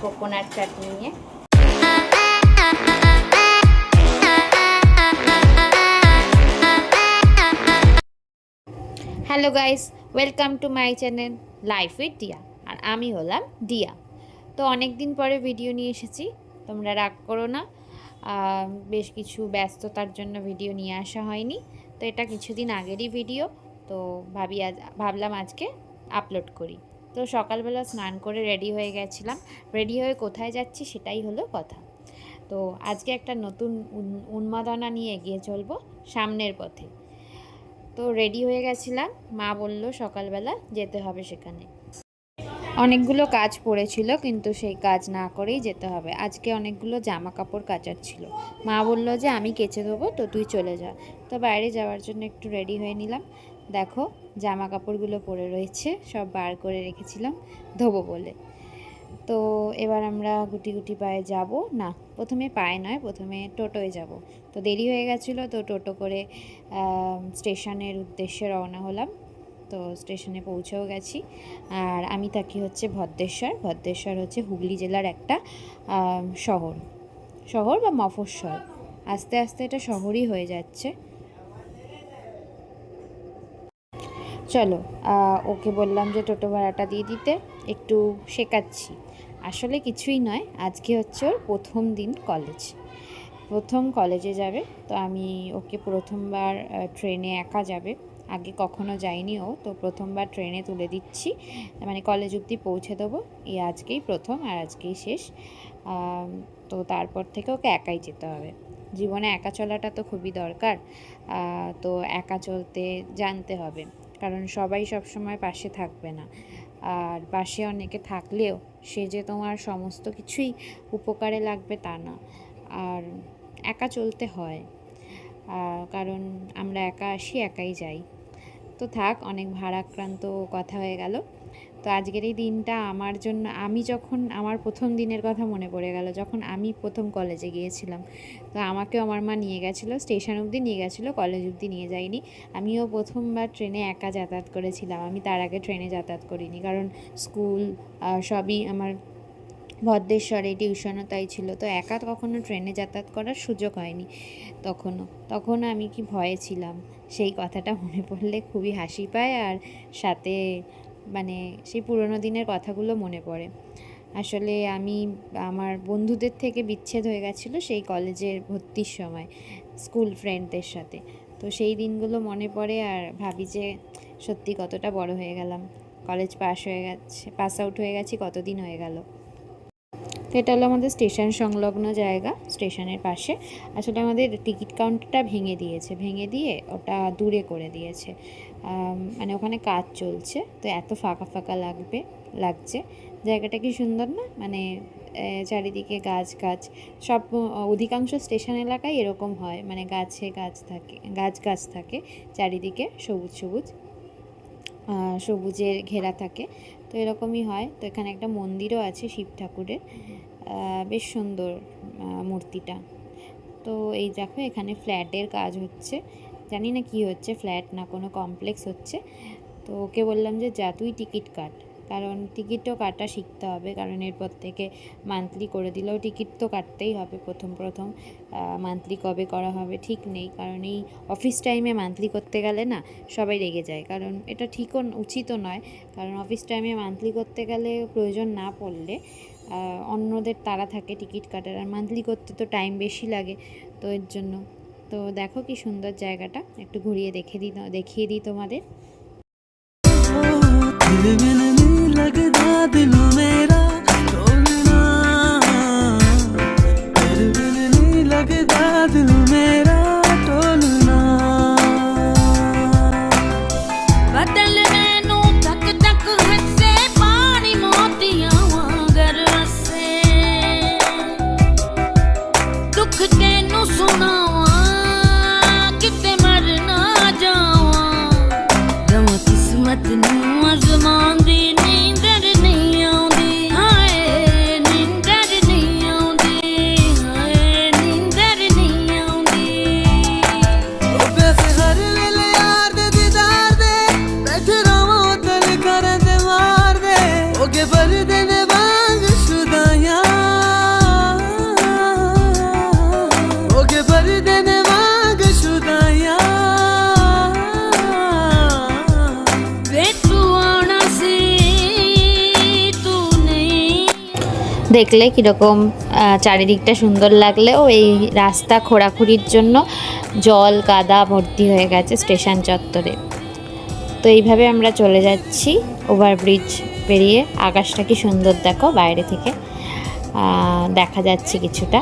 Coconut chutney নিয়ে। Hello guys, welcome to my channel life with Dia. আর আমি হলাম ডিয়া। তো অনেক দিন পরে ভিডিও নিয়ে এসেছি, তোমরা রাগ করো না। বেশ কিছু ব্যস্ততার জন্য ভিডিও নিয়ে আসা হয়নি। তো এটা কিছুদিন আগেরই ভিডিও, তো ভাবলাম আজকে আপলোড করি। তো সকালবেলা স্নান করে রেডি হয়ে গেছিলাম। রেডি হয়ে কোথায় যাচ্ছি সেটাই হলো কথা। তো আজকে একটা নতুন উন্মাদনা নিয়ে এগিয়ে চলবো সামনের পথে। তো রেডি হয়ে গেছিলাম, মা বলল সকালবেলা যেতে হবে সেখানে। অনেকগুলো কাজ পড়েছিল, কিন্তু সেই কাজ না করেই যেতে হবে। আজকে অনেকগুলো জামা কাপড় কাচার ছিল। মা বলল যে আমি কেচে দেবো, তো তুই চলে যা। তো বাইরে যাওয়ার জন্য একটু রেডি হয়ে নিলাম। দেখো জামা কাপড়গুলো পরে রয়েছে, সব বার করে রেখেছিলাম ধোবো বলে। তো এবার আমরা গুটি গুটি পায়ে যাব না, প্রথমে পায়ে নয়, প্রথমে টোটোয় যাব। তো দেরি হয়ে গেছিলো, তো টোটো করে স্টেশনের উদ্দেশ্যে রওনা হলাম। তো স্টেশনে পৌঁছেও গেছি। আর আমি থাকি হচ্ছে ভদ্রেশ্বর হচ্ছে হুগলি জেলার একটা শহর বা মফস্বল। আস্তে আস্তে এটা শহরই হয়ে যাচ্ছে। চলো, ওকে বললাম যে টোটো ভাড়াটা দিয়ে দিতে, একটু শেখাচ্ছি। আসলে কিছুই নয়, আজকে হচ্ছে ওর প্রথম দিন প্রথম কলেজে যাবে। তো আমি ওকে প্রথমবার ট্রেনে একা যাবে, আগে কখনো যায়নি ও, তো প্রথমবার ট্রেনে তুলে দিচ্ছি, মানে কলেজ অবধি পৌঁছে দেবো। এই আজকেই প্রথম আর আজকেই শেষ। তো তারপর থেকে ওকে একাই যেতে হবে। জীবনে একা চলাটা তো খুবই দরকার। তো একা চলতে জানতে হবে, কারণ সবাই সবসময় পাশে থাকবে না। আর পাশে অনেকে থাকলেও সে যে তোমার সমস্ত কিছুই উপকারে লাগবে তা না। আর একা চলতে হয়, কারণ আমরা একা আসি, একাই যাই। তো থাক, অনেক ভারাক্রান্ত কথা হয়ে গেল। তো আজকের এই দিনটা আমার জন্য, আমার প্রথম দিনের কথা মনে পড়ে গেল, যখন আমি প্রথম কলেজে গিয়েছিলাম। তো আমাকেও আমার মা নিয়ে গেছিলো, স্টেশন অবধি নিয়ে গেছিলো, কলেজ অবধি নিয়ে যায়নি। আমিও প্রথমবার ট্রেনে একা যাতায়াত করেছিলাম। আমি তার আগে ট্রেনে যাতায়াত করিনি, কারণ স্কুল সবই আমার ভদ্রেশ্বরে, টিউশনও তাই ছিল। তো একা কখনো ট্রেনে যাতায়াত করার সুযোগ হয়নি তখন আমি কি ভয়ে ছিলাম, সেই কথাটা মনে পড়লে খুবই হাসি পায়। আর সাথে মানে সেই পুরোনো দিনের কথাগুলো মনে পড়ে। আসলে আমি আমার বন্ধুদের থেকে বিচ্ছেদ হয়ে গেছিলো সেই কলেজের ভর্তির সময়, স্কুল ফ্রেন্ডদের সাথে। তো সেই দিনগুলো মনে পড়ে আর ভাবি যে সত্যি কতটা বড় হয়ে গেলাম, কলেজ পাস আউট হয়ে গেছি, কতদিন হয়ে গেল। তো এটা হলো আমাদের স্টেশন সংলগ্ন জায়গা, স্টেশনের পাশে। আসলে আমাদের টিকিট কাউন্টারটা ভেঙে দিয়ে ওটা দূরে করে দিয়েছে। মানে ওখানে কাজ চলছে, তো এত ফাঁকা ফাঁকা লাগছে। জায়গাটা কি সুন্দর না, মানে চারিদিকে গাছ সব, অধিকাংশ স্টেশন এলাকায় এরকম হয়, মানে গাছ থাকে চারিদিকে, সবুজের ঘেরা থাকে। তো এরকমই হয়। তো এখানে একটা মন্দিরও আছে শিব ঠাকুরের, বেশ সুন্দর মূর্তিটা। তো এই দেখো, এখানে ফ্ল্যাটের কাজ হচ্ছে, জানি না কি হচ্ছে, ফ্ল্যাট না কোনো কমপ্লেক্স হচ্ছে। তো ওকে বললাম যে যা তুই টিকিট কাট, কারণ টিকিটও কাটা শিখতে হবে, কারণ এরপর থেকে মান্থলি করে দিলেও টিকিট তো কাটতেই হবে প্রথম মান্থলি কবে করা হবে ঠিক নেই, কারণ এই অফিস টাইমে মান্থলি করতে গেলে না সবাই রেগে যায়, কারণ এটা উচিতও নয়। কারণ অফিস টাইমে মান্থলি করতে গেলে প্রয়োজন না পড়লে অন্যদের তাড়া থাকে টিকিট কাটার, আর মান্থলি করতে তো টাইম বেশি লাগে। তো এর জন্য, তো দেখো কি সুন্দর জায়গাটা, একটু ঘুরিয়ে দেখিয়ে দিই তোমাদের। के पर दिन बांग शुदाया দেখলে কীরকম চারিদিকটা সুন্দর লাগলেও এই রাস্তা খোঁড়াখুড়ির জন্য জল কাদা ভর্তি হয়ে গেছে স্টেশন চত্বরে। তো এইভাবে আমরা চলে যাচ্ছি ওভারব্রিজ পেরিয়ে। আকাশটা কি সুন্দর দেখো, বাইরে থেকে দেখা যাচ্ছে কিছুটা।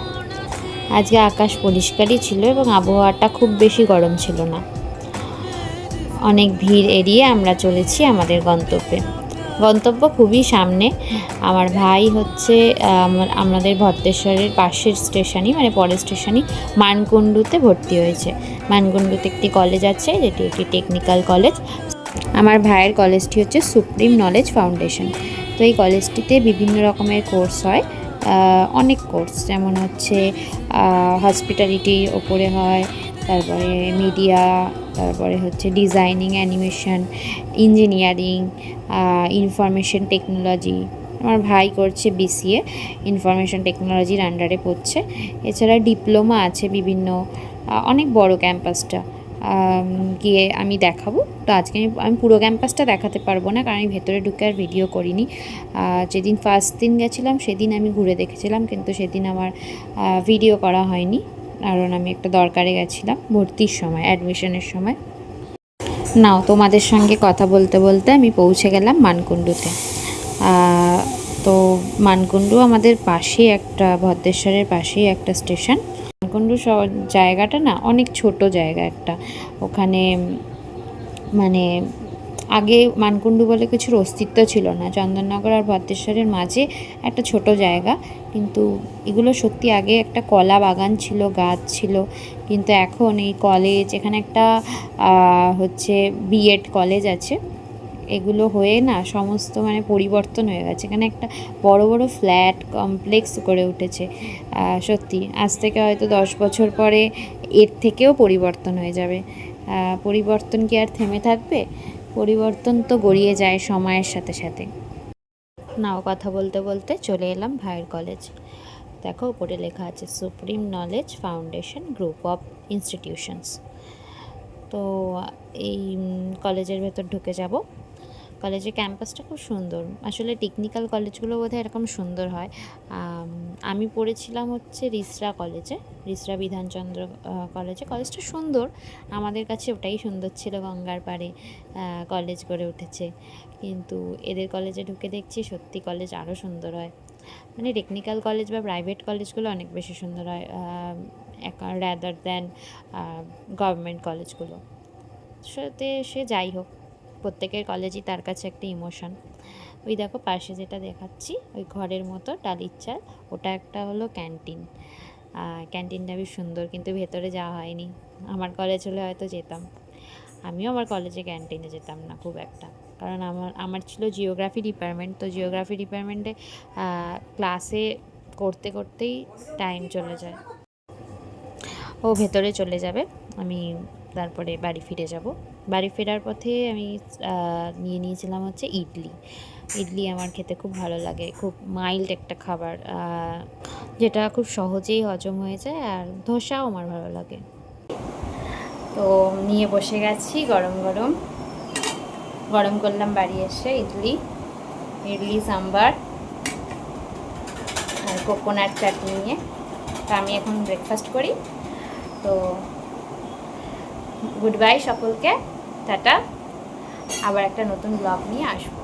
আজকে আকাশ পরিষ্কারই ছিল এবং আবহাওয়াটা খুব বেশি গরম ছিল না। অনেক ভিড় এড়িয়ে আমরা চলেছি আমাদের গন্তব্য খুবই সামনে। আমার ভাই হচ্ছে আমাদের ভদ্রেশ্বরের পাশের স্টেশনই, মানে পরের স্টেশনই মানকুণ্ডুতে ভর্তি হয়েছে। মানকুণ্ডুতে একটি কলেজ আছে যেটি একটি টেকনিক্যাল কলেজ। আমার ভাইয়ের কলেজটি হচ্ছে সুপ্রিম নলেজ ফাউন্ডেশন। তো এই কলেজটিতে বিভিন্ন রকমের কোর্স হয়, অনেক কোর্স, যেমন হচ্ছে হসপিটালিটির ওপরে হয়, তারপরে মিডিয়া, তারপরে হচ্ছে designing, animation, engineering, information technology. আমার ভাই করছে বিসিএ, ইনফরমেশন টেকনোলজির আন্ডারে পড়ছে। এছাড়া ডিপ্লোমা আছে বিভিন্ন, অনেক বড় ক্যাম্পাসটা। গিয়ে আমি দেখাবো। তো আজকে আমি পুরো ক্যাম্পাসটা দেখাতে পারবো না, কারণ আমি ভেতরে ঢুকে আর ভিডিও করিনি। যেদিন ফার্স্ট দিন গেছিলাম সেদিন আমি ঘুরে দেখেছিলাম, কিন্তু সেদিন আমার ভিডিও করা হয়নি, কারণ আমি একটা দরকারে গেছিলাম ভর্তির সময়, অ্যাডমিশনের সময়। নাও, তোমাদের সঙ্গে কথা বলতে বলতে আমি পৌঁছে গেলাম মানকুণ্ডুতে। তো মানকুণ্ডু আমাদের পাশেই একটা, ভদ্রেশ্বরের পাশেই একটা স্টেশন। মানকুণ্ডু জায়গাটা না অনেক ছোট জায়গা একটা। ওখানে মানে আগে মানকুণ্ডু বলে কিছুর অস্তিত্ব ছিল না। চন্দননগর আর ভদ্রেশ্বরের মাঝে একটা ছোট জায়গা, কিন্তু এগুলো সত্যি আগে একটা কলা বাগান ছিল, গাছ ছিল। কিন্তু এখন এই কলেজ, এখানে একটা হচ্ছে বিএড কলেজ আছে, এগুলো হয়ে না সমস্ত মানে পরিবর্তন হয়ে গেছে। এখানে একটা বড় বড় ফ্ল্যাট কমপ্লেক্স করে উঠেছে। সত্যি আজ থেকে হয়তো 10 বছর পরে এর থেকেও পরিবর্তন হয়ে যাবে। পরিবর্তন কি আর থেমে থাকবে? পরিবর্তন তো গড়িয়ে যায় সময়ের সাথে সাথে। নাও, কথা বলতে বলতে চলে এলাম ভাইয়ের কলেজ। দেখো উপরে লেখা আছে supreme knowledge foundation group of institutions. তো এই কলেজের ভেতর ঢুকে যাব। কলেজের ক্যাম্পাসটা খুব সুন্দর। আসলে টেকনিক্যাল কলেজগুলো বোধহয় এরকম সুন্দর হয়। আমি পড়েছিলাম হচ্ছে রিসরা কলেজে, রিসরা বিধানচন্দ্র কলেজে। কলেজটা সুন্দর, আমাদের কাছে ওটাই সুন্দর ছিল। গঙ্গার পাড়ে কলেজ গড়ে উঠেছে, কিন্তু এদের কলেজে ঢুকে দেখছি সত্যি কলেজ আরও সুন্দর হয়। মানে টেকনিক্যাল কলেজ বা প্রাইভেট কলেজগুলো অনেক বেশি সুন্দর হয় রাদার দ্যান গভর্নমেন্ট কলেজগুলো। সে যাই হোক, প্রত্যেকের কলেজই তার কাছে একটা ইমোশন। ওই দেখো পাশে যেটা দেখাচ্ছি, ওই ঘরের মতো টালির চাল, ওটা একটা হলো ক্যান্টিন। ক্যান্টিনটা বেশ সুন্দর, কিন্তু ভেতরে যাওয়া হয়নি। আমার কলেজ হলে হয়তো যেতাম। আমিও আমার কলেজে ক্যান্টিনে যেতাম না খুব একটা, কারণ আমার ছিল জিওগ্রাফি ডিপার্টমেন্ট। তো জিওগ্রাফি ডিপার্টমেন্টে ক্লাসে করতে করতেই টাইম চলে যায়। ও ভেতরে চলে যাবে, আমি তারপরে বাড়ি ফিরে যাব। বাড়ি ফেরার পথে আমি নিয়ে নিয়েছিলাম হচ্ছে ইডলি আমার খেতে খুব ভালো লাগে। খুব মাইল্ড একটা খাবার, যেটা খুব সহজেই হজম হয়ে যায়। আর ধোসাও আমার ভালো লাগে। তো নিয়ে বসে গেছি গরম গরম করলাম বাড়ি এসে ইডলি সাম্বার আর কোকোনাট চাটনি নিয়ে। তো আমি এখন ব্রেকফাস্ট করি। তো গুড বাই সকলকে, টাটা। আবার একটা নতুন ব্লগ নিয়ে আসবো।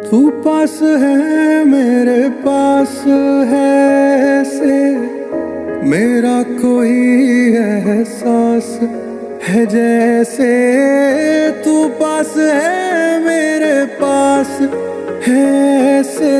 तू पास है मेरे पास है से मेरा कोई एहसास है जैसे तू पास है मेरे पास है से।